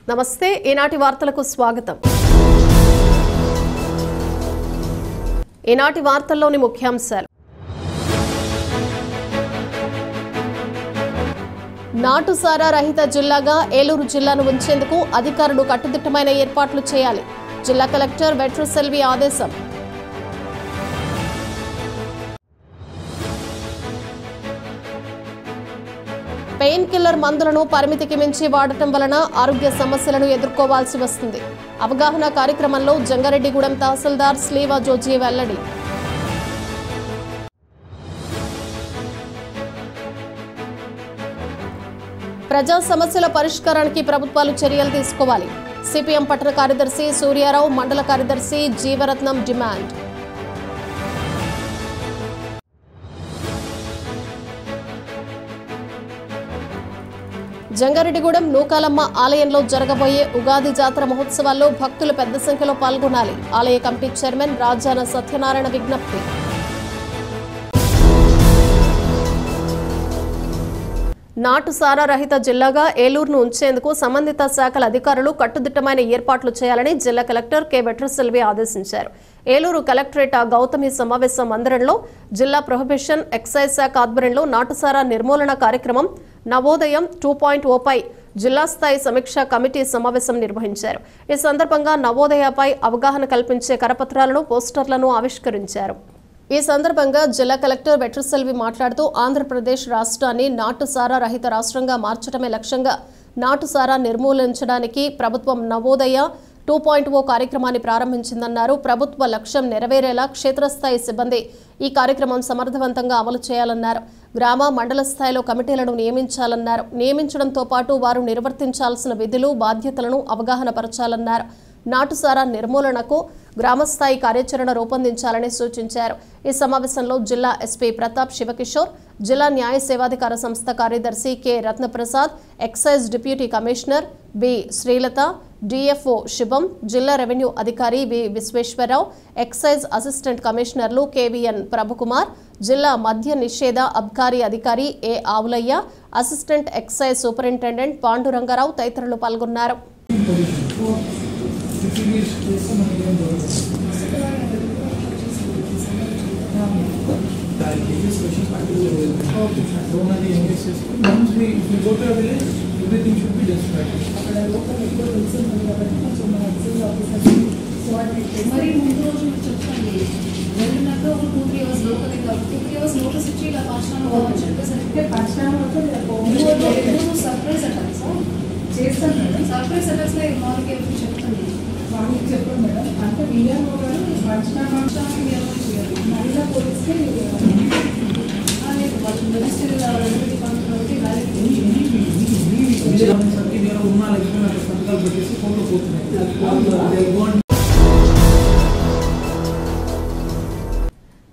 నమస్తే ఈనాటి వార్తలకు స్వాగతం. ఈనాటి వార్తల్లోని ముఖ్యాంశాలు. నాటుసారా రహిత జిల్లాగా ఏలూరు జిల్లాను ఉంచేందుకు అధికారులు కట్టుదిట్టమైన ఏర్పాట్లు చేయాలి. జిల్లా కలెక్టర్ వెట్రిసెల్వి ఆదేశం. పెయిన్ కిల్లర్ మందులను పరిమితికి మించి వాడటం వలన ఆరోగ్య సమస్యలను ఎదుర్కోవాల్సి వస్తుంది. అవగాహన కార్యక్రమంలో జంగారెడ్డిగూడెం తహసీల్దార్ స్లీవా జోజీ వెల్లడి. ప్రజా సమస్యల పరిష్కారానికి ప్రభుత్వాలు చర్యలు తీసుకోవాలి. సిపిఎం పట్టణ కార్యదర్శి సూర్యారావు, మండల కార్యదర్శి జీవరత్నం డిమాండ్. జంగారెడ్డిగూడెం నూకాలమ్మ ఆలయంలో జరగబోయే ఉగాది జాతర మహోత్సవాల్లో భక్తులు పెద్ద సంఖ్యలో పాల్గొనాలి. ఆలయ కమిటీ చైర్మన్ రాజాన సత్యనారాయణ విజ్ఞప్తి. నాటుసారా రహిత జిల్లాగా ఏలూరును ఉంచేందుకు సంబంధిత శాఖల అధికారులు కట్టుదిట్టమైన ఏర్పాట్లు చేయాలని జిల్లా కలెక్టర్ కె వెట్రిసెల్వి ఆదేశించారు. ఏలూరు కలెక్టరేట్ గౌతమి సమావేశ మందిరంలో జిల్లా ప్రొహిబిషన్ ఎక్సైజ్ శాఖ ఆధ్వర్యంలో నాటుసారా నిర్మూలన కార్యక్రమం నవోదయం 2.0పై జిల్లా స్థాయి సమీక్షా కమిటీ సమావేశం నిర్వహించారు. ఈ సందర్భంగా నవోదయపై అవగాహన కల్పించే కరపత్రాలను, పోస్టర్లను ఆవిష్కరించారు. ఈ సందర్భంగా జిల్లా కలెక్టర్ వెట్రిసెల్వి మాట్లాడుతూ ఆంధ్రప్రదేశ్ రాష్ట్రాన్ని నాటుసారా రహిత రాష్ట్రంగా మార్చడమే లక్ష్యంగా నాటుసారా నిర్మూలించడానికి ప్రభుత్వం నవోదయ 2.0 కార్యక్రమాన్ని ప్రారంభించిందన్నారు. ప్రభుత్వ లక్ష్యం నెరవేరేలా క్షేత్రస్థాయి సిబ్బంది ఈ కార్యక్రమం సమర్థవంతంగా అమలు చేయాలన్నారు. గ్రామ, మండల స్థాయిలో కమిటీలను నియమించాలన్నారు. నియమించడంతో పాటు వారు నిర్వర్తించాల్సిన విధులు, బాధ్యతలను అవగాహన పరచాలన్నారు. నాటుసారా నిర్మూలనకు గ్రామస్థాయి కార్యాచరణ రూపొందించాలని సూచించారు. ఈ సమావేశంలో జిల్లా ఎస్పీ ప్రతాప్ శివకిషోర్, జిల్లా న్యాయ సేవాధికార సంస్థ కార్యదర్శి K Ratnaprasad, excise deputy commissioner B Srilatha, DFO Shubham, జిల్లా రెవెన్యూ అధికారి వి విశ్వేశ్వరరావు, ఎక్సైజ్ అసిస్టెంట్ కమిషనర్లు కెవిఎన్ ప్రభుకుమార్, జిల్లా మద్య నిషేధ అబ్కారీ అధికారి A Avulaiah, assistant excise superintendent Pandurangarao తదితరులు పాల్గొన్నారు. మరి ముందు రోజు చెప్తాను వెళ్ళినాక ఒక 2-3 అవర్స్ లోపల 2-3 అవర్స్ నోటీస్ ఇచ్చి ఇలా పంచనామా చెప్పేసరికి సర్ప్రైజ్ అటాక్ సార్ చేస్తాను మేడం. సర్ప్రైజ్ అటాక్స్లో మార్నింగ్ ఎప్పుడు చెప్తాను వాళ్ళకి చెప్పండి మేడం. అంటే వీఆర్ఓ గారు పంచనామా చేయాలి. మహిళా పోలీస్కి లేదు వాళ్ళు మినిస్టర్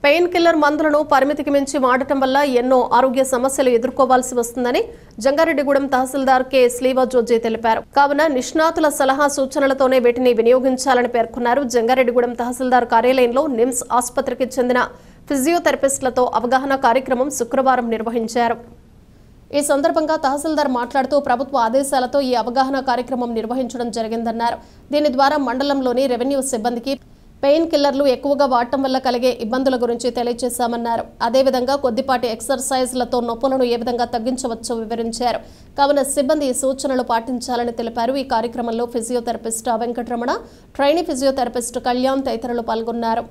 పెయిన్ కిల్లర్ మందులను పరిమితికి మించి వాడటం వల్ల ఎన్నో ఆరోగ్య సమస్యలు ఎదుర్కోవాల్సి వస్తుందని జంగారెడ్డిగూడెం తహసీల్దార్ కె స్లీవా జోజీ తెలిపారు. కావున నిష్ణాతుల సలహా సూచనలతోనే వీటిని వినియోగించాలని పేర్కొన్నారు. జంగారెడ్డిగూడెం తహసీల్దార్ కార్యాలయంలో నిమ్స్ ఆసుపత్రికి చెందిన ఫిజియోథెరపిస్టులతో అవగాహన కార్యక్రమం శుక్రవారం నిర్వహించారు. ఈ సందర్భంగా తహసీల్దార్ మాట్లాడుతూ ప్రభుత్వ ఆదేశాలతో ఈ అవగాహన కార్యక్రమం నిర్వహించడం జరిగిందన్నారు. దీని ద్వారా మండలంలోని రెవెన్యూ సిబ్బందికి పెయిన్ కిల్లర్లు ఎక్కువగా వాడటం వల్ల కలిగే ఇబ్బందుల గురించి తెలియజేశామన్నారు. అదేవిధంగా కొద్దిపాటి ఎక్సర్సైజ్లతో నొప్పులను ఏ విధంగా తగ్గించవచ్చో వివరించారు. కావున సిబ్బంది ఈ సూచనలు పాటించాలని తెలిపారు. ఈ కార్యక్రమంలో physiotherapist Venkataramana, trainee physiotherapist Kalyan తదితరులు పాల్గొన్నారు.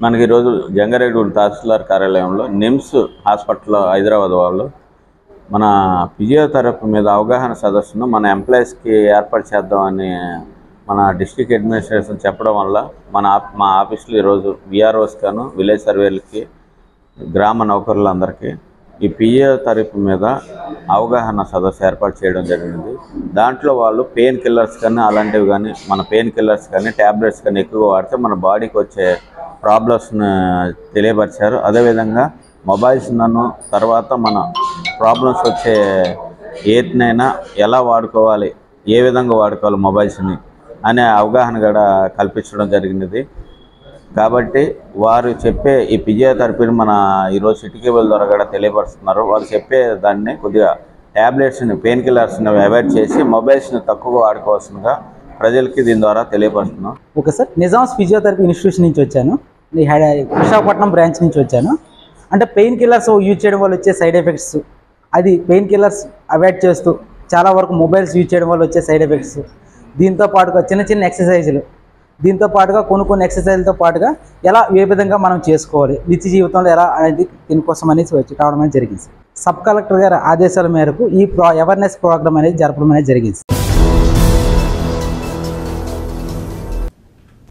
మనకి ఈరోజు జంగారెడ్డిగూడెం తహసీల్దార్ కార్యాలయంలో నిమ్స్ హాస్పిటల్ హైదరాబాద్ వాళ్ళు మన ఫిజియోథెరపీ మీద అవగాహన సదస్సును మన ఎంప్లాయీస్కి ఏర్పాటు చేద్దామని మన డిస్ట్రిక్ట్ అడ్మినిస్ట్రేషన్ చెప్పడం వల్ల మా ఆఫీస్లో ఈరోజు విఆర్ఓస్ గాను, విలేజ్ సర్వేలకి, గ్రామ నౌకరులందరికీ ఈ పిఏ తరపు మీద అవగాహన సదస్సు ఏర్పాటు చేయడం జరిగింది. దాంట్లో వాళ్ళు పెయిన్ కిల్లర్స్ కానీ అలాంటివి కానీ మన పెయిన్ కిల్లర్స్ కానీ ట్యాబ్లెట్స్ కానీ ఎక్కువగా వాడితే మన బాడీకి వచ్చే ప్రాబ్లమ్స్ని తెలియపరిచారు. అదేవిధంగా మొబైల్స్ తర్వాత మన ప్రాబ్లమ్స్ వచ్చే ఏటినైనా ఎలా వాడుకోవాలి, ఏ విధంగా వాడుకోవాలి మొబైల్స్ని అనే అవగాహన కూడా కల్పించడం జరిగినది. కాబట్టి వారు చెప్పే ఈ ఫిజియోథెరపీని మన ఈరోజు సిటీ కేబుల్ ద్వారా కూడా తెలియపరుస్తున్నారు. వారు చెప్పే దాన్ని కొద్దిగా ట్యాబ్లెట్స్ని పెయిన్ కిల్లర్స్ని అవాయిడ్ చేసి మొబైల్స్ని తక్కువగా వాడుకోవాల్సిందిగా ప్రజలకి దీని ద్వారా తెలియపరుస్తున్నాం. Okay sir, Nizam's physiotherapy institution నుంచి వచ్చాను. విశాఖపట్నం బ్రాంచ్ నుంచి వచ్చాను. అంటే పెయిన్ కిల్లర్స్ యూజ్ చేయడం వల్ల వచ్చే సైడ్ ఎఫెక్ట్స్, అది పెయిన్ కిల్లర్స్ అవాయిడ్ చేస్తూ చాలా వరకు మొబైల్స్ యూజ్ చేయడం వల్ల వచ్చే సైడ్ ఎఫెక్ట్స్, దీంతో పాటుగా చిన్న చిన్న ఎక్సర్సైజులు, దీంతో పాటుగా కొన్ని ఎక్సర్సైజ్లతో పాటుగా ఎలా ఏ విధంగా మనం చేసుకోవాలి నిత్య జీవితంలో ఎలా అనేది దీనికోసం అనేసి వచ్చి రావడం అనేది జరిగింది. సబ్ కలెక్టర్ గారి ఆదేశాల మేరకు ఈ అవేర్నెస్ ప్రోగ్రామ్ అనేది జరపడం అనేది జరిగింది.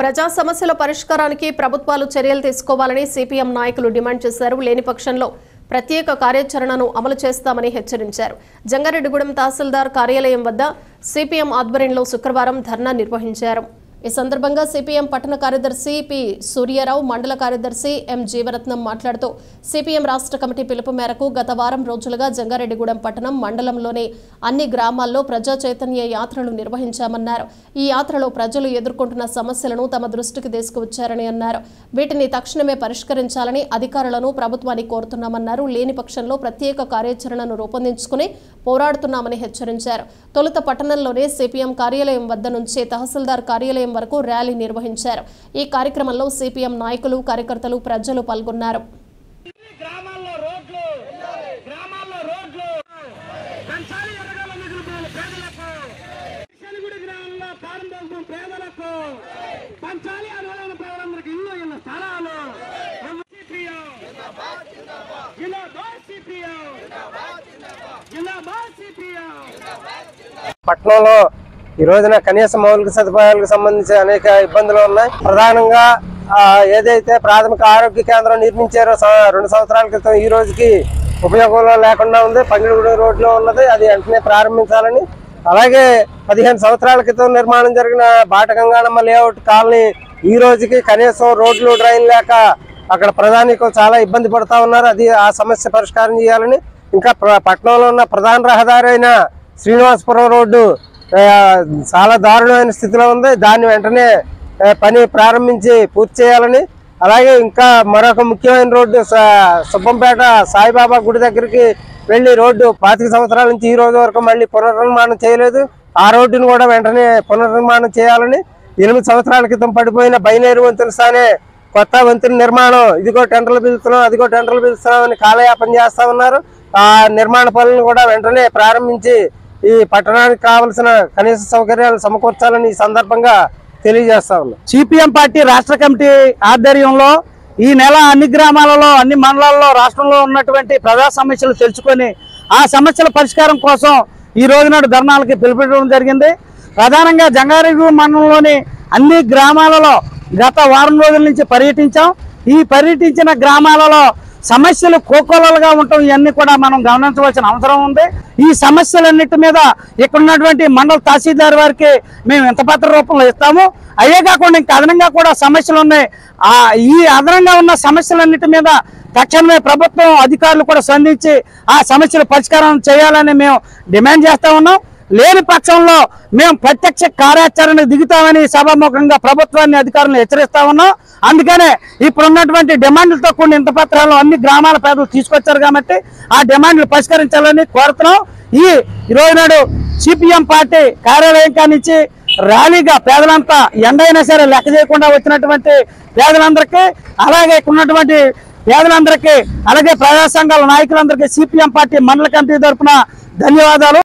ప్రజా సమస్యల పరిష్కారానికి ప్రభుత్వాలు చర్యలు తీసుకోవాలని సిపిఎం నాయకులు డిమాండ్ చేశారు. లేని పక్షంలో ప్రత్యేక కార్యాచరణను అమలు చేస్తామని హెచ్చరించారు. జంగారెడ్డిగూడెం తహసీల్దార్ కార్యాలయం వద్ద సిపిఎం ఆధ్వర్యంలో శుక్రవారం ధర్నా నిర్వహించారు. ఈ సందర్భంగా సిపిఎం పట్టణ కార్యదర్శి పి సూర్యారావు, మండల కార్యదర్శి ఎం జీవరత్నం మాట్లాడుతూ సిపిఎం రాష్ట్ర కమిటీ పిలుపు మేరకు గత వారం రోజులుగా జంగారెడ్డిగూడెం పట్టణం మండలంలోని అన్ని గ్రామాల్లో ప్రజా చైతన్య యాత్రలు నిర్వహించామన్నారు. ఈ యాత్రలో ప్రజలు ఎదుర్కొంటున్న సమస్యలను తమ దృష్టికి తీసుకువచ్చారని అన్నారు. వీటిని తక్షణమే పరిష్కరించాలని అధికారులను ప్రభుత్వాన్ని కోరుతున్నామన్నారు. లేని పక్షంలో ప్రత్యేక కార్యాచరణను రూపొందించుకుని పోరాడుతున్నామని హెచ్చరించారు. తొలుత పట్టణంలోనే సిపిఎం కార్యాలయం వద్ద నుంచి తహసీల్దార్ కార్యాలయం వరకు ర్యాలీ నిర్వహించారు. ఈ కార్యక్రమంలో సిపిఎం నాయకులు, కార్యకర్తలు, ప్రజలు పాల్గొన్నారు. పట్టణంలో ఈ రోజున కనీస మౌలిక సదుపాయాలకు సంబంధించి అనేక ఇబ్బందులు ఉన్నాయి. ప్రధానంగా ఏదైతే ప్రాథమిక ఆరోగ్య కేంద్రం నిర్మించారో 2 సంవత్సరాల క్రితం ఈ రోజుకి ఉపయోగంలో లేకుండా ఉంది. పంగిడిగూడెం రోడ్లో ఉన్నది, అది వెంటనే ప్రారంభించాలని. అలాగే 15 సంవత్సరాల క్రితం నిర్మాణం జరిగిన బాటగంగానమ్మ లేఅవుట్ కాలనీ ఈ రోజుకి కనీసం రోడ్లు, డ్రైన్ లేక అక్కడ ప్రధానికులు చాలా ఇబ్బంది పడుతూ ఉన్నారు. అది ఆ సమస్య పరిష్కారం చేయాలని. ఇంకా పట్టణంలో ఉన్న ప్రధాన రహదారి అయిన శ్రీనివాసపురం రోడ్డు చాలా దారుణమైన స్థితిలో ఉంది. దాన్ని వెంటనే పని ప్రారంభించి పూర్తి చేయాలని. అలాగే ఇంకా మరొక ముఖ్యమైన రోడ్డు సుబ్బంపేట సాయిబాబా గుడి దగ్గరికి వెళ్లి రోడ్డు 25 సంవత్సరాల నుంచి ఈ రోజు వరకు మళ్ళీ పునర్నిర్మాణం చేయలేదు. ఆ రోడ్డును కూడా వెంటనే పునర్నిర్మాణం చేయాలని. 8 సంవత్సరాల క్రితం పడిపోయిన బైనేరు వంతెన స్థానే కొత్త వంతెన నిర్మాణం, ఇదిగో టెండర్లు పిలుస్తున్నాం, అదిగో టెండర్లు పిలుస్తున్నాం అని కాలయాపన చేస్తా ఉన్నారు. ఆ నిర్మాణ పనులను కూడా వెంటనే ప్రారంభించి ఈ పట్టణానికి కావలసిన కనీస సౌకర్యాలు సమకూర్చాలని ఈ సందర్భంగా తెలియజేస్తా ఉన్నాం. సిపిఎం పార్టీ రాష్ట్ర కమిటీ ఆధ్వర్యంలో ఈ నెల అన్ని గ్రామాలలో, అన్ని మండలాల్లో రాష్ట్రంలో ఉన్నటువంటి ప్రజా సమస్యలు తెలుసుకొని ఆ సమస్యల పరిష్కారం కోసం ఈ రోజు నాడు ధర్నాలకి పిలుపుకోవడం జరిగింది. ప్రధానంగా జంగారెడ్డిగూడెం మండలంలోని అన్ని గ్రామాలలో గత వారం రోజుల నుంచి పర్యటించాం. ఈ పర్యటించిన గ్రామాలలో సమస్యలు కోకోలలుగా ఉండటం ఇవన్నీ కూడా మనం గమనించవలసిన అవసరం ఉంది. ఈ సమస్యలన్నిటి మీద ఇక్కడ ఉన్నటువంటి మండల తహసీల్దార్ వారికి మేము వింతపత్ర రూపంలో ఇస్తాము. అయ్యే కాకుండా ఇంకా అదనంగా కూడా సమస్యలు ఉన్నాయి. ఈ అదనంగా ఉన్న సమస్యలన్నిటి మీద తక్షణమే ప్రభుత్వం అధికారులు కూడా స్పందించి ఆ సమస్యల పరిష్కారం చేయాలని మేము డిమాండ్ చేస్తా ఉన్నాం. లేని పక్షంలో మేము ప్రత్యక్ష కార్యాచరణ దిగుతామని సభాముఖంగా ప్రభుత్వాన్ని, అధికారులను హెచ్చరిస్తా ఉన్నాం. అందుకనే ఇప్పుడు ఉన్నటువంటి డిమాండ్లతో కూడిన ఇంత పత్రాలు అన్ని గ్రామాల పేదలు తీసుకొచ్చారు కాబట్టి ఆ డిమాండ్లు పరిష్కరించాలని కోరుతున్నాం. ఈ రోజు నాడు సిపిఎం పార్టీ కార్యాలయం కానించి ర్యాలీగా పేదలంతా ఎండైనా సరే లెక్క చేయకుండా వచ్చినటువంటి పేదలందరికీ, అలాగే ఉన్నటువంటి పేదలందరికీ, అలాగే ప్రజా సంఘాల నాయకులందరికీ సిపిఎం పార్టీ మండల కమిటీ తరఫున ధన్యవాదాలు.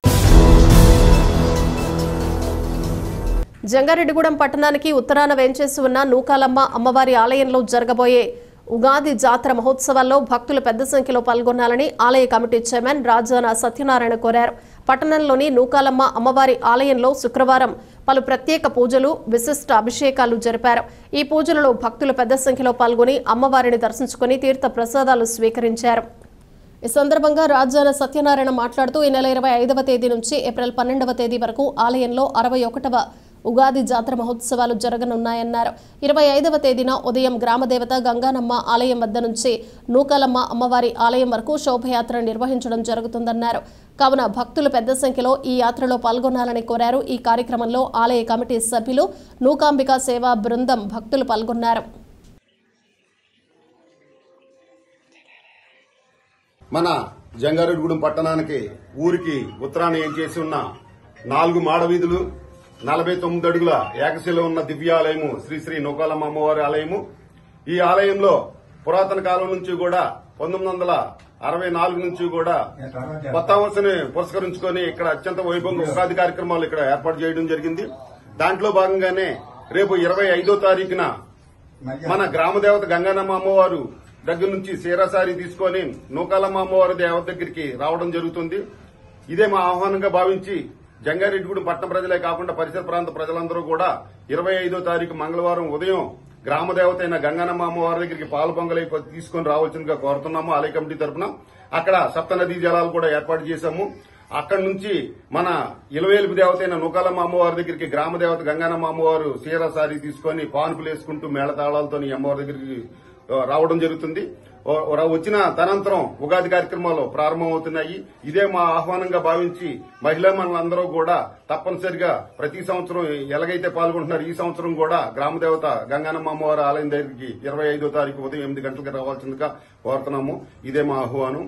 జంగారెడ్డిగూడెం పట్టణానికి ఉత్తరాన వేంచేసి ఉన్న నూకాలమ్మ అమ్మవారి ఆలయంలో జరగబోయే ఉగాది జాతర మహోత్సవాల్లో భక్తులు పెద్ద సంఖ్యలో పాల్గొనాలని ఆలయ కమిటీ చైర్మన్ రాజాన సత్యనారాయణ కోరారు. పట్టణంలోని నూకాలమ్మ అమ్మవారి ఆలయంలో శుక్రవారం పలు ప్రత్యేక పూజలు, విశిష్ట అభిషేకాలు జరిపారు. ఈ పూజలలో భక్తులు పెద్ద సంఖ్యలో పాల్గొని అమ్మవారిని దర్శించుకుని తీర్థ ప్రసాదాలు స్వీకరించారు. ఈ సందర్భంగా రాజాన సత్యనారాయణ మాట్లాడుతూ ఈ నెల 25వ తేదీ నుంచి ఏప్రిల్ 12వ తేదీ వరకు ఆలయంలో 61వ ఉగాది జాతర మహోత్సవాలు జరగనున్నాయన్నారు. 25వ తేదీన ఉదయం గ్రామదేవత గంగానమ్మ ఆలయం వద్ద నుంచి నూకాలమ్మ అమ్మవారి ఆలయం వరకు శోభయాత్ర నిర్వహించడం జరుగుతుందన్నారు. కావున భక్తులు పెద్ద సంఖ్యలో ఈ యాత్రలో పాల్గొనాలని కోరారు. ఈ కార్యక్రమంలో ఆలయ కమిటీ సభ్యులు, నూకాంబిక సేవా బృందం భక్తులు పాల్గొన్నారు. మన జంగారెడ్డిగూడెం పట్టణానికి ఊరికి ఉత్తరాన ఏం చేసి ఉన్న 4 మాడవీధులు, 49 అడుగుల ఏకశిల ఉన్న దివ్యాలయము శ్రీ శ్రీ నూకాలమ్మ అమ్మవారి ఆలయము. ఈ ఆలయంలో పురాతన కాలం నుంచి కూడా 1964 నుంచి కూడా కొత్త సంవత్సరాన్ని పురస్కరించుకొని ఇక్కడ అత్యంత వైభవంగా ఉగాది కార్యక్రమాలు ఇక్కడ ఏర్పాటు చేయడం జరిగింది. దాంట్లో భాగంగానే రేపు 25వ తారీఖున మన గ్రామదేవత గంగానమ్మ అమ్మవారు దగ్గర నుంచి సీరాసారి తీసుకొని నూకాలమ్మ అమ్మవారి దేవత దగ్గరికి రావడం జరుగుతుంది. ఇదే మా ఆహ్వానంగా భావించి జంగారెడ్డిగూడెం పట్టణ ప్రజలే కాకుండా పరిసర ప్రాంత ప్రజలందరూ కూడా 25వ తారీఖు మంగళవారం ఉదయం గ్రామదేవత అయిన గంగానమ్మ అమ్మవారి దగ్గరికి పాలు పొంగలై తీసుకుని రావాల్సిందిగా కోరుతున్నాము. ఆలయ కమిటీ తరఫున అక్కడ సప్తనదీ జలాలు కూడా ఏర్పాటు చేశాము. అక్కడి నుంచి మన ఇలవేలుపు దేవత అయిన నూకాలమ్మ అమ్మవారి దగ్గరికి గ్రామదేవత గంగానమ్మ అమ్మవారు సీరాసారి తీసుకొని పానుపులు వేసుకుంటూ మేళతాళాలతో ఈ అమ్మవారి దగ్గరికి రావడం జరుగుతుంది. వచ్చిన తనంతరం ఉగాది కార్యక్రమాలు ప్రారంభమవుతున్నాయి. ఇదే మా ఆహ్వానంగా భావించి మహిళా మనులందరూ కూడా తప్పనిసరిగా ప్రతి సంవత్సరం ఎలాగైతే పాల్గొంటున్నారు ఈ సంవత్సరం కూడా గ్రామదేవత గంగానమ్మ అమ్మవారి ఆలయం దగ్గరికి 25వ తారీఖు ఉదయం 8 గంటలకు రావాల్సిందిగా కోరుతున్నాము. ఇదే మా ఆహ్వానం.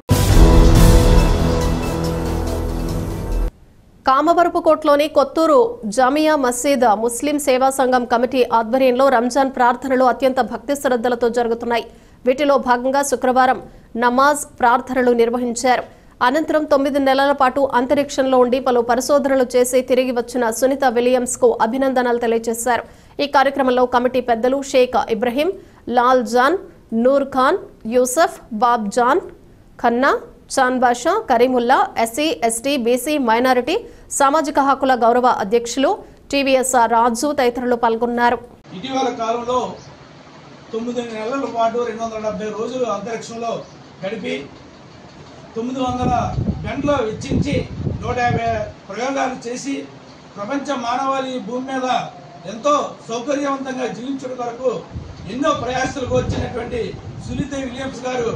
కామవరపుకోట్లోని కొత్తూరు జామియా మసీద్ ముస్లిం సేవా సంఘం కమిటీ ఆధ్వర్యంలో రంజాన్ ప్రార్థనలు అత్యంత భక్తి శ్రద్ధలతో జరుగుతున్నాయి. వీటిలో భాగంగా శుక్రవారం నమాజ్ ప్రార్థనలు నిర్వహించారు. అనంతరం 9 నెలల పాటు అంతరిక్షంలో ఉండి పలు పరిశోధనలు చేసి తిరిగి వచ్చిన సునీత విలియమ్స్ కు అభినందనలు తెలియజేశారు. ఈ కార్యక్రమంలో కమిటీ పెద్దలు Sheikh Ibrahim, Lal Jan, Noor Khan, Yusuf, Bab Jan Khanna, Chan Basha, Karimulla, SC, ST, BC, minority సామాజిక హక్కుల గౌరవ అధ్యక్షులు టీవీఎస్ రాజు తదితరులు పాల్గొన్నారు. ఇటీవల కాలంలో 9 నెలల పాటు 270 రోజులు అంతరిక్షంలో గడిపి 900 గంటలు వెచ్చించి 150 ప్రయోగాలు చేసి ప్రపంచ మానవాళి భూమి మీద ఎంతో సౌకర్యవంతంగా జీవించడం కొరకు ఎన్నో ప్రయాసాలకు వచ్చినటువంటి సునీత విలియమ్స్ గారు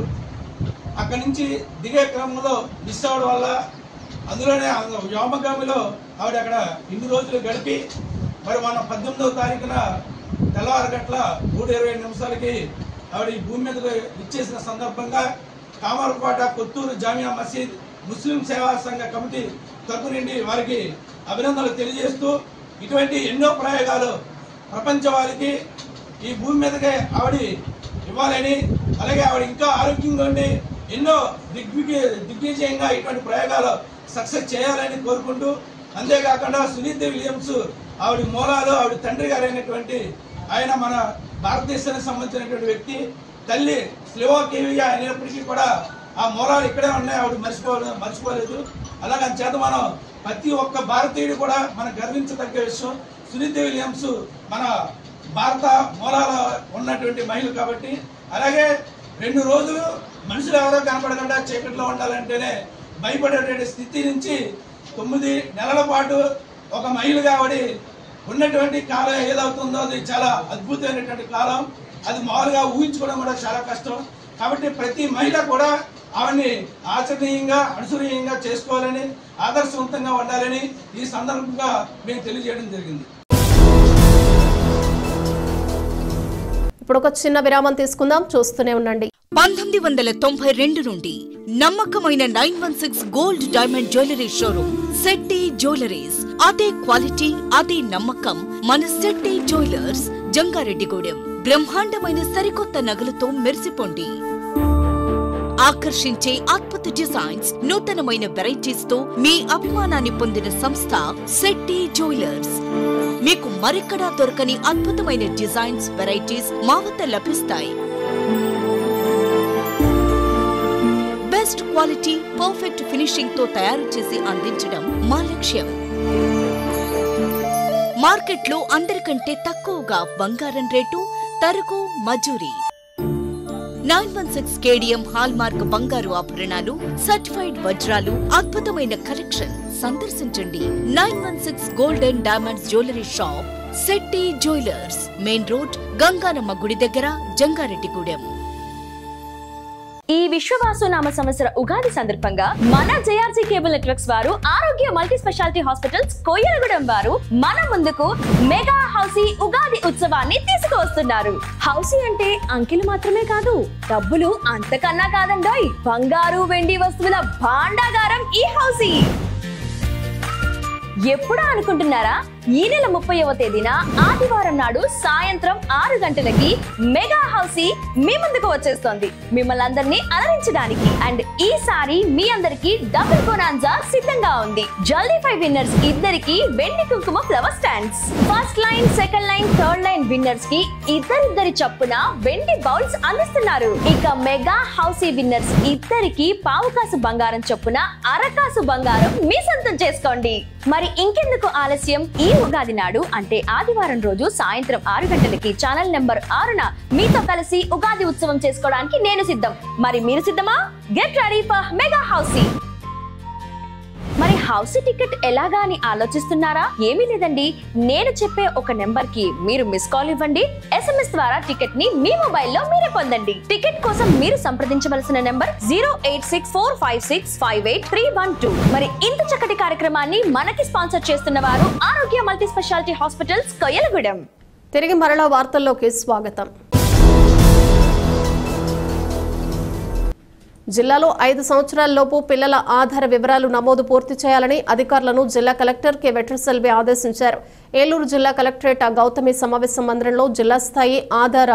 అక్కడి నుంచి దిగే క్రమంలో మిస్ అవడం వల్ల అందులోనే వ్యోమగామిలో ఆవిడ అక్కడ ఇన్ని రోజులు గడిపి మరి మన 18వ తారీఖున తెల్లవారు గంటల 3:20 ఆవిడ ఈ భూమి మీదకు ఇచ్చేసిన సందర్భంగా కామరపాట కొత్తూరు జామియా మసీద్ ముస్లిం సేవా సంఘ కమిటీ తరపు నుండి వారికి అభినందనలు తెలియజేస్తూ ఇటువంటి ఎన్నో ప్రయోగాలు ప్రపంచ వారికి ఈ భూమి మీదకే ఆవిడ ఇవ్వాలని, అలాగే ఆవిడ ఇంకా ఆరోగ్యంగా ఉండి ఎన్నో దిగ్విజయంగా ఇటువంటి ప్రయోగాలు సక్సెస్ చేయాలని కోరుకుంటూ, అంతేకాకుండా సునీత విలియమ్స్ ఆవిడ మూలాలు ఆవిడ తండ్రి గారు అయినటువంటి ఆయన మన భారతదేశానికి సంబంధించినటువంటి వ్యక్తి, తల్లి స్లోవాకియా అయినప్పటికీ కూడా ఆ మూలాలు ఇక్కడే ఉన్నాయి, ఆవిడ మర్చిపోలేదు. అలాగే చేత మనం ప్రతి ఒక్క భారతీయుడు కూడా మనం గర్వించదగ్గ విషయం. సునీత విలియమ్స్ మన భారత మూలాల ఉన్నటువంటి మహిళ కాబట్టి. అలాగే 2 రోజులు మనుషులు ఎవరో కనపడకుండా చీకట్లో ఉండాలంటేనే భయపడేటువంటి స్థితి నుంచి 9 నెలల పాటు ఒక మహిళగా ఆవిడ ఉన్నటువంటి కాలం ఏదవుతుందో అది చాలా అద్భుతమైనటువంటి కాలం. అది మామూలుగా ఊహించుకోవడం కూడా చాలా కష్టం. కాబట్టి ప్రతి మహిళ కూడా ఆవిడ్ని ఆచరణీయంగా అనుసరణీయంగా చేసుకోవాలని, ఆదర్శవంతంగా ఉండాలని ఈ సందర్భంగా మేము తెలియజేయడం జరిగింది. ఇప్పుడు ఒక చిన్న విరామం తీసుకుందాం, చూస్తూనే ఉండండి. 1992 నుండి నమ్మకమైన 916 gold diamond jewellery showroom Shetty jewelleries. అదే క్వాలిటీ, అదే నమ్మకం మన శెట్టి జ్యువెలర్స్ జంగారెడ్డిగూడెం. బ్రహ్మాండమైన సరికొత్త నగలతో మెరిసిపోండి. ఆకర్షించే అద్భుత డిజైన్స్, నూతనమైన వెరైటీస్ తో మీ అభిమానాన్ని పొందిన సంస్థ శెట్టి జ్యువెలర్స్. మీకు మరెక్కడా దొరకని అద్భుతమైన డిజైన్స్, వెరైటీస్ మా వద్ద లభిస్తాయి. బెస్ట్ క్వాలిటీ, పర్ఫెక్ట్ ఫినిషింగ్ తో తయారు చేసి అందించడం మా లక్ష్యం. మార్కెట్లో అందరికంటే తక్కువగా బంగారం రేటు, తరుగు, మజూరీ. 916 KDM హాల్మార్క్ బంగారు ఆభరణాలు, సర్టిఫైడ్ వజ్రాలు, అద్భుతమైన కలెక్షన్. సందర్శించండి 916 gold and diamonds jewellery shop, Shetty jewellers, main road, Ganganamma గుడి దగ్గర, జంగారెడ్డిగూడెం. ఈ విశ్వవాసునామ సంవత్సర ఉగాది సందర్భంగా మన జేఆర్సీ కేబుల్ నెట్వర్క్స్ వారు ఆరోగ్య మల్టీ స్పెషాలిటీ హాస్పిటల్స్ కొయ్యలగూడెం వారు మన ముందుకు మెగా హౌసీ ఉగాది ఉత్సవాన్ని తీసుకువస్తున్నారు. హౌసీ అంటే అంకెలు మాత్రమే కాదు, డబ్బులు అంతకన్నా కాదండోయ్. బంగారు వెండి వస్తువుల భాండాగారం ఈ హౌసీ. ఎప్పుడా అనుకుంటున్నారా? ఈ నెల 30వ తేదీన ఆదివారం నాడు సాయంత్రం 6 గంటలకి మెగా హౌసీ మీ ముందుకు వచ్చేస్తోంది, మిమ్మల్ని అందరినీ అలరించడానికి. అండ్ ఈసారి మీ అందరికి డబుల్ బోనాన్జా సిద్ధంగా ఉంది. జల్దీ 5 విన్నర్స్ ఇద్దరికి వెండి కుంకుమ flower stands, first line, second line, third line winners కి ఇద్దరిద్దరి చొప్పున వెండి బౌల్స్ అందిస్తున్నారు. ఇక మెగా హౌసీ విన్నర్స్ ఇద్దరికి పావుకాసు బంగారం చొప్పున అరకాసు బంగారం మీ సొంతం చేసుకోండి. మరి ఇంకెందుకు ఆలస్యం? ఈ ఉగాది నాడు అంటే ఆదివారం రోజు సాయంత్రం 6 గంటలకి ఛానల్ నెంబర్ 6న మీతో కలిసి ఉగాది ఉత్సవం చేసుకోవడానికి నేను సిద్ధం. మరి మీరు సిద్ధమా? Get ready for mega housie. మరి హౌసీ టికెట్ ఎలాగా అని ఆలోచిస్తున్నారా? ఏమీ లేదండి, నేను చెప్పే ఒక నెంబర్ కి మీరు మిస్ కాల్ ఇవ్వండి. SMS ద్వారా టికెట్ ని మీ మొబైల్లో మీరే పొందండి. టికెట్ కోసం మీరు సంప్రదించవలసిన నెంబర్ 08645658312. మరి ఇంత చక్కటి కార్యక్రమాన్ని మనకి స్పాన్సర్ చేస్తున్న వారు ఆరోగ్య మల్టీ స్పెషాలిటీ హాస్పిటల్స్ కొయ్యలగూడెం. తిరిగి మరలా వార్తల్లోకి స్వాగతం. జిల్లాలో 5 సంవత్సరాలలోపు పిల్లల ఆధార వివరాలు నమోదు పూర్తి చేయాలని అధికారులను జిల్లా కలెక్టర్ కె వెట్రిసెల్వి ఆదేశించారు. ఏలూరు జిల్లా కలెక్టరేట్ గౌతమి సమావేశ మందిరంలో జిల్లా స్థాయి ఆధార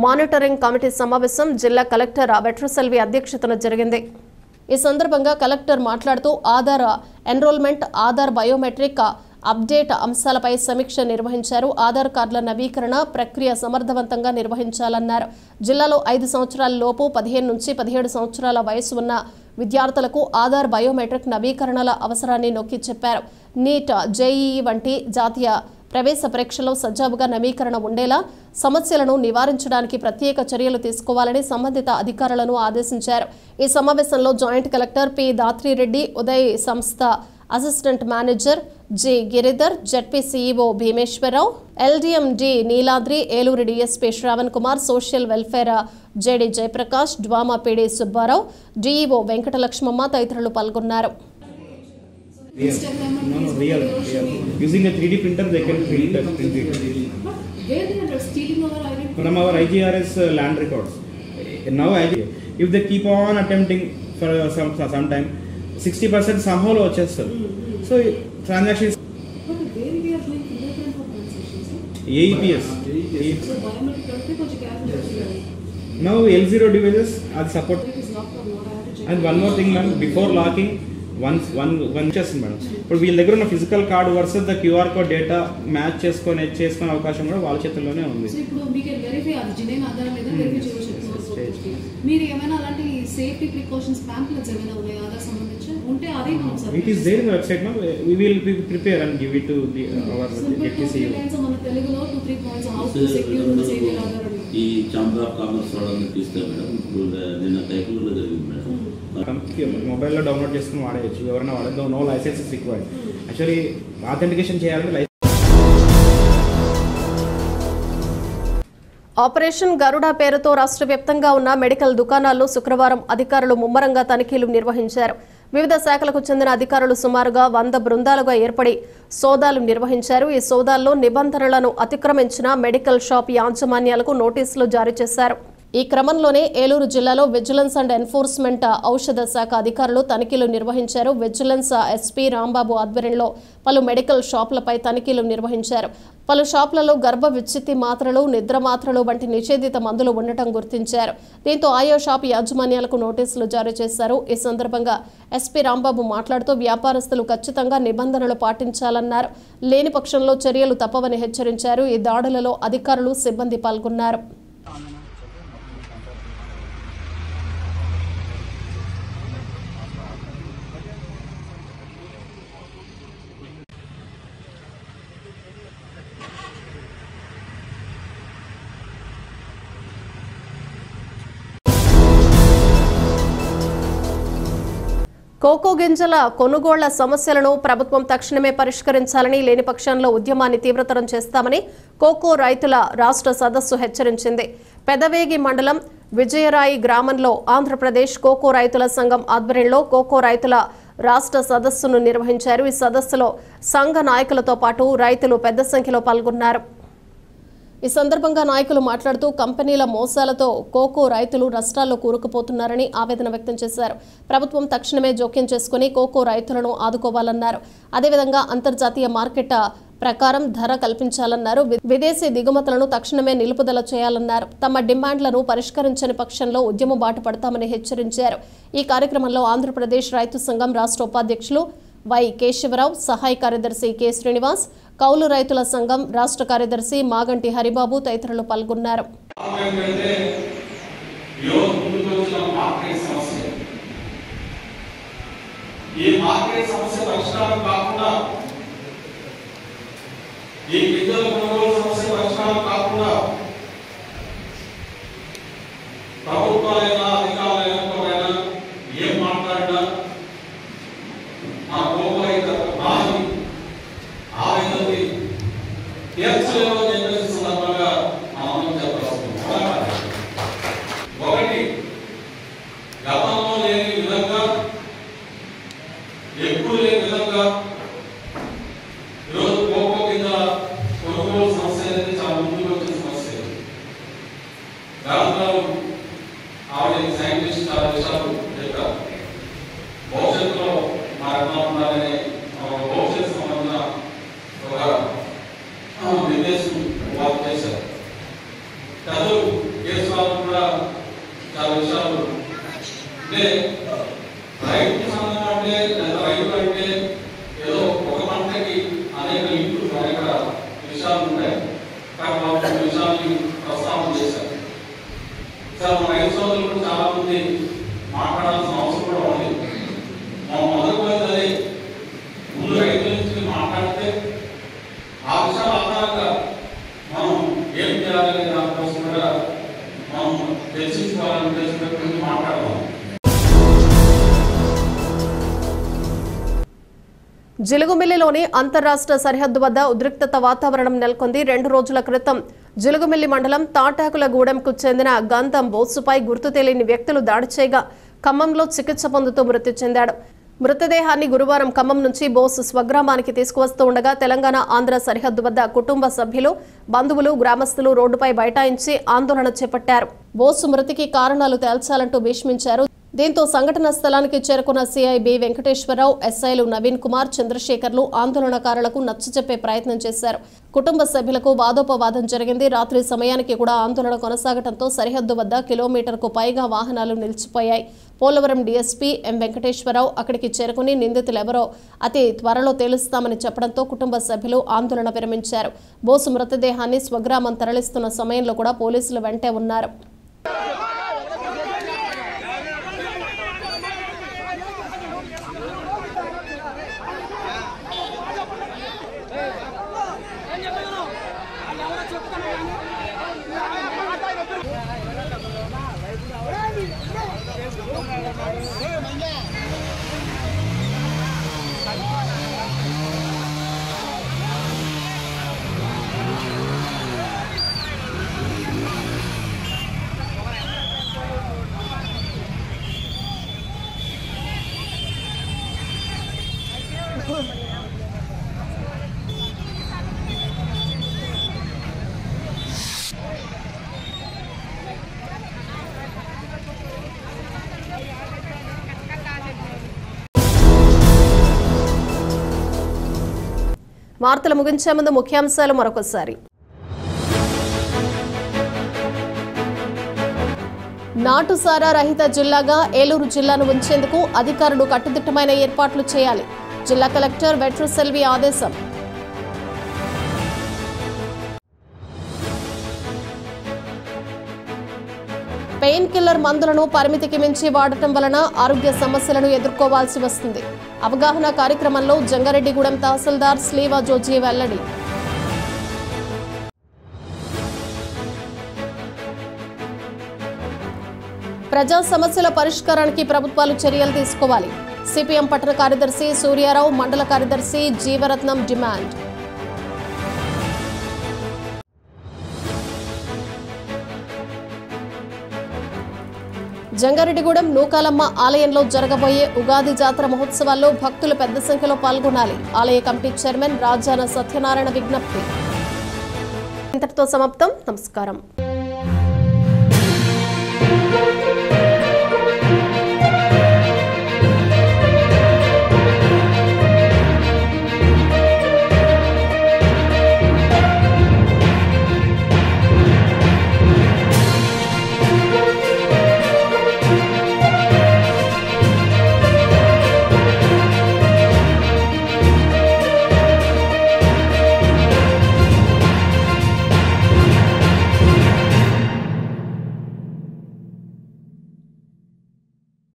మానిటరింగ్ కమిటీ సమావేశం జిల్లా కలెక్టర్ వెట్రిసెల్వి అధ్యక్షతన జరిగింది. ఈ సందర్భంగా కలెక్టర్ మాట్లాడుతూ Aadhaar enrolment, Aadhaar biometric update అంశాలపై సమీక్ష నిర్వహించారు. ఆధార్ కార్డుల నవీకరణ ప్రక్రియ సమర్థవంతంగా నిర్వహించాలన్నారు. జిల్లాలో 5 సంవత్సరాల లోపు 15 నుంచి 17 సంవత్సరాల వయసు ఉన్న విద్యార్థులకు ఆధార్ బయోమెట్రిక్ నవీకరణల అవసరాన్ని నొక్కి చెప్పారు. నీట్, జేఈఈ వంటి జాతీయ ప్రవేశ పరీక్షలో సజావుగా నవీకరణ ఉండేలా సమస్యలను నివారించడానికి ప్రత్యేక చర్యలు తీసుకోవాలని సంబంధిత అధికారులను ఆదేశించారు. ఈ సమావేశంలో joint collector P Dhatrireddy, Uday సంస్థ assistant manager G Giridhar, ZP CEO Bhimeswararao, LDM Niladri, Eluru DSP Shravan Kumar, social welfare JD Jayaprakash, DWAMA PD Subbarao, DEO Venkatalakshmamma తదితరులు పాల్గొన్నారు. Using a 3D printer, they can print it. Where they are stealing our identity? From our IGRS land records. Now, if they keep on attempting for some time, 60% somehow వచ్చేస్తారు. So transactions. But where we are doing fingerprint for transactions? AEPS. So biometric అంటే కొంచెం careful. Now L0 devices are support. It is locked or not. I have to check. And one more thing, ma'am, before locking, one చేస్తుంది madam. ఇప్పుడు వీళ్ళ దగ్గర ఉన్న physical card versus the QR code data match చేసుకునే అవకాశం కూడా వాళ్ళ చేతుల్లోనే ఉంది. సో ఇప్పుడు మీకు వెరిఫై అది జినేన్ ఆధారం మీద వెరిఫై చేయవచ్చు. మీరు ఏమైనా అలాంటి సేఫ్టీ ప్రికాషన్స్ పాంప్లెట్స్ ఏమైనా ఉన్నాయి ఆధార్ సంబంధించి ఉంటే అదే మనం sir it is there in the website now. We will prepare and give it to the our ZPC. మన తెలుగులో 2-3 points how to secure the safe Aadhaar. ఈ ఛాంబర్ ఆఫ్ కామర్స్ వాళ్ళని తీసుకెళ్ళి మేడం నిన్న కైకూరులో జరిగింది మేడం. మొబైల్లో డౌన్లోడ్ చేసుకుని వాడేయచ్చు, ఎవరైనా వాడేది. No licence is required. Actually authentication చేయాలంటే ఆపరేషన్ గరుడ పేరుతో రాష్ట్ర వ్యాప్తంగా ఉన్న మెడికల్ దుకాణాల్లో శుక్రవారం అధికారులు ముమ్మరంగా తనిఖీలు నిర్వహించారు. వివిధ శాఖలకు చెందిన అధికారులు సుమారుగా 100 బృందాలుగా ఏర్పడి సోదాలు నిర్వహించారు. ఈ సోదాల్లో నిబంధనలను అతిక్రమించిన మెడికల్ షాప్ యాజమాన్యాలకు నోటీసులు జారీ చేశారు. ఈ క్రమంలోనే ఏలూరు జిల్లాలో విజిలెన్స్ అండ్ ఎన్ఫోర్స్మెంట్ ఔషధ శాఖ అధికారులు తనిఖీలు నిర్వహించారు. విజిలెన్స్ ఎస్పీ రాంబాబు ఆధ్వర్యంలో పలు మెడికల్ షాపులపై తనిఖీలు నిర్వహించారు. పలు షాపులలో గర్భ విచ్ఛిత్తి మాత్రలు, నిద్ర మాత్రలు వంటి నిషేధిత మందులు ఉండటం గుర్తించారు. దీంతో ఆయా షాపు యాజమాన్యాలకు నోటీసులు జారీ చేశారు. ఈ సందర్భంగా ఎస్పీ రాంబాబు మాట్లాడుతూ వ్యాపారస్తులు ఖచ్చితంగా నిబంధనలు పాటించాలన్నారు. లేని పక్షంలో చర్యలు తప్పవని హెచ్చరించారు. ఈ దాడులలో అధికారులు, సిబ్బంది పాల్గొన్నారు. కోకో గింజల కొనుగోళ్ల సమస్యలను ప్రభుత్వం తక్షణమే పరిష్కరించాలని, లేని పక్షంలో ఉద్యమాన్ని తీవ్రతరం చేస్తామని కోకో రైతుల రాష్ట్ర సదస్సు హెచ్చరించింది. పెదవేగి మండలం విజయరాయి గ్రామంలో ఆంధ్రప్రదేశ్ కోకో రైతుల సంఘం ఆధ్వర్యంలో కోకో రైతుల రాష్ట్ర సదస్సును నిర్వహించారు. ఈ సదస్సులో సంఘ నాయకులతో పాటు రైతులు పెద్ద సంఖ్యలో పాల్గొన్నారు. ఈ సందర్భంగా నాయకులు మాట్లాడుతూ కంపెనీల మోసాలతో కోకో రైతులు నష్టాల్లో కూరుకుపోతున్నారని ఆవేదన వ్యక్తం చేశారు. ప్రభుత్వం తక్షణమే జోక్యం చేసుకుని కోకో రైతులను ఆదుకోవాలన్నారు. అదేవిధంగా అంతర్జాతీయ మార్కెట్ ప్రకారం ధర కల్పించాలన్నారు. విదేశీ దిగుమతులను తక్షణమే నిలుపుదల చేయాలన్నారు. తమ డిమాండ్లను పరిష్కరించని పక్షంలో ఉద్యమం బాట పడతామని హెచ్చరించారు. ఈ కార్యక్రమంలో ఆంధ్రప్రదేశ్ రైతు సంఘం రాష్ట్ర ఉపాధ్యక్షులు వై కేశవరావు, సహాయ కార్యదర్శి కె శ్రీనివాస్, కౌలు రైతుల సంఘం రాష్ట్ర కార్యదర్శి మాగంటి హరిబాబు తదితరులు పాల్గొన్నారు. జిలుగుమిల్లిలోని అంతర్రాష్ట్ర సరిహద్దు వద్ద ఉద్రిక్తత వాతావరణం నెలకొంది. 2 రోజుల క్రితం జిలుగుమిల్లి మండలం తాటాకులగూడెంకు చెందిన గంధం బోసుపై గుర్తు తెలియని వ్యక్తులు దాడి చేయగా ఖమ్మంలో చికిత్స పొందుతూ మృతి చెందాడు. మృతదేహాన్ని గురువారం ఖమ్మం నుంచి బోసు స్వగ్రామానికి తీసుకువస్తూ ఉండగా తెలంగాణ ఆంధ్ర సరిహద్దు వద్ద కుటుంబ సభ్యులు, బంధువులు, గ్రామస్తులు రోడ్డుపై బైఠాయించి ఆందోళన చేపట్టారు. బోసు మృతికి కారణాలు తేల్చాలంటూ భీష్మించారు. దీంతో సంఘటన స్థలానికి చేరుకున్న సిఐ బి వెంకటేశ్వరరావు, ఎస్ఐలు నవీన్ కుమార్, చంద్రశేఖర్లు ఆందోళనకారులకు నచ్చజెప్పే ప్రయత్నం చేశారు. కుటుంబ సభ్యులకు వాదోపవాదం జరిగింది. రాత్రి సమయానికి కూడా ఆందోళన కొనసాగడంతో సరిహద్దు వద్ద కిలోమీటర్కు పైగా వాహనాలు నిలిచిపోయాయి. పోలవరం డీఎస్పీ ఎం వెంకటేశ్వరరావు అక్కడికి చేరుకుని నిందితులెవరో అతి త్వరలో తేలుస్తామని చెప్పడంతో కుటుంబ సభ్యులు ఆందోళన విరమించారు. బోసు మృతదేహాన్ని స్వగ్రామం తరలిస్తున్న సమయంలో కూడా పోలీసులు వెంటే ఉన్నారు. వార్తలు ముగించే ముందు ముఖ్యాంశాలు మరొకసారి. నాటుసారా రహిత జిల్లాగా ఏలూరు జిల్లాను ఉంచేందుకు అధికారులు కట్టుదిట్టమైన ఏర్పాట్లు చేయాలి. జిల్లా కలెక్టర్ వెట్రసెల్వి ఆదేశం. పెయిన్ కిల్లర్ మందులను పరిమితికి మించి వాడటం వలన ఆరోగ్య సమస్యలను ఎదుర్కోవాల్సి వస్తుంది. అవగాహన కార్యక్రమంలో జంగారెడ్డిగూడెం తహసీల్దార్ స్లీవా జోజీ వెల్లడి. ప్రజా సమస్యల పరిష్కారానికి ప్రభుత్వాలు చర్యలు తీసుకోవాలి. సిపిఎం పట్టణ కార్యదర్శి సూర్యారావు, మండల కార్యదర్శి జీవరత్నం డిమాండ్. జంగారెడ్డిగూడెం నూకాలమ్మ ఆలయంలో జరగబోయే ఉగాది జాతర మహోత్సవాల్లో భక్తులు పెద్ద సంఖ్యలో పాల్గొనాలి. ఆలయ కమిటీ చైర్మన్ రాజాన సత్యనారాయణ విజ్ఞప్తి. ఇంతటితో సమాప్తం. నమస్కారం.